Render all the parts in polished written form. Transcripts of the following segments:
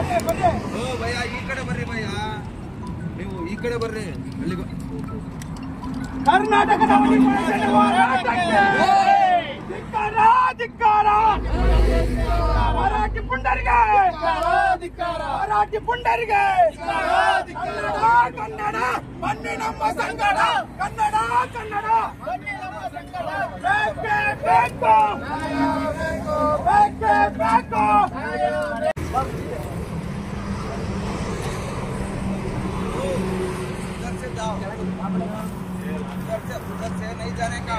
हो भैया इकडे बर्रे भैया ನೀವು ಈ ಕಡೆ ಬರ್ರಿ ಅಲ್ಲಿ ಕರ್ನಾಟಕದ ಧಿಕ್ಕಾರ ಮರಾಠಿ ಪುಂಡರಿಗೆ ಮರಾಠಿ ಪುಂಡರಿಗೆ ಕನ್ನಡ ಬನ್ನಿ ನಮ್ಮ ಸಂಗಡ ಕನ್ನಡ ಕನ್ನಡ ಬೇಕೇ ಬೇಕು ಬೇಕೇ ಬೇಕು उधर से नहीं जाने का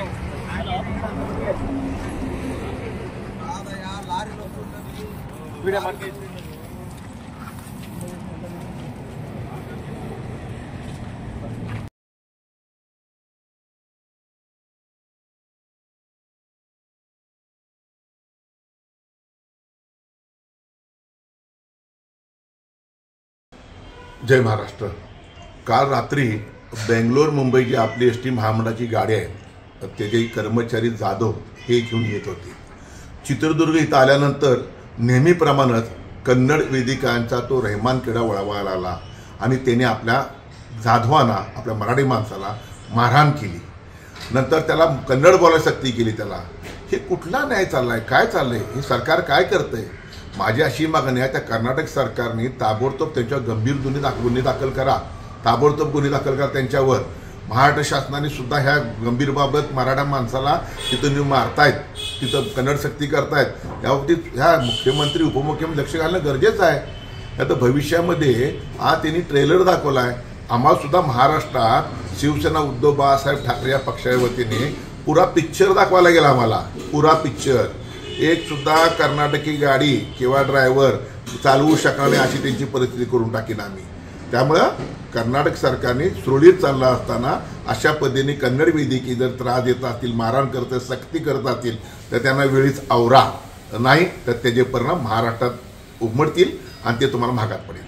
यार लारी वीडियो मार के जय महाराष्ट्र। काल रात्री बेंगलोर मुंबई जी आपली एसटी महामंडळाची गाडी आहे त्याचे कर्मचारी जाधव हे घेऊन येत होते। चित्रदुर्ग इथं आल्यानंतर नेहमीप्रमाणेच कन्नड वेदिकांचा तो रहमान किडा वळवायला आला आणि त्याने आपल्या जाधवांना आपल्या मराठी माणसाला मारहाण केली। नंतर त्याला कन्नड बोलायला सक्ती केली। त्याला हे कुठला न्याय चाललाय, काय चाललंय, हे सरकार काय करतंय? माझी अशी मागणी आहे त्या कर्नाटक सरकारने ताबडतोब त्यांच्यावर गंभीर गुन्हे दाखल करा, ताबडतोब गुन्हे दाखल करा त्यांच्यावर। महाराष्ट्र शासनाने सुद्धा ह्या गंभीर बाबत मराठा माणसाला तिथं मारतायत, तिथं कन्नड सक्ती करतायत, याबाबतीत ह्या मुख्यमंत्री उपमुख्यमंत्री लक्ष घालणं गरजेचं आहे। आता भविष्यामध्ये आज त्यांनी ट्रेलर दाखवलाय। आम्हाला सुद्धा महाराष्ट्रात शिवसेना उद्धव बाळासाहेब ठाकरे या पक्षाच्या वतीने पुरा पिक्चर दाखवायला गेला। आम्हाला पुरा पिक्चर, एक सुद्धा कर्नाटकी गाडी किंवा ड्रायव्हर चालवू शकणार नाही अशी त्यांची परिस्थिती करून टाकीन आम्ही। त्यामुळं कर्नाटक सरकारने सुरळीत चालला असताना अशा पद्धतीने कन्नड वेदिके जर त्रास देत असतील, मारहाण करत सक्ती करत असतील तर त्यांना वेळीच आवरा, नाही तर त्याचे परिणाम महाराष्ट्रात उमटतील आणि ते तुम्हाला महागात पडेल।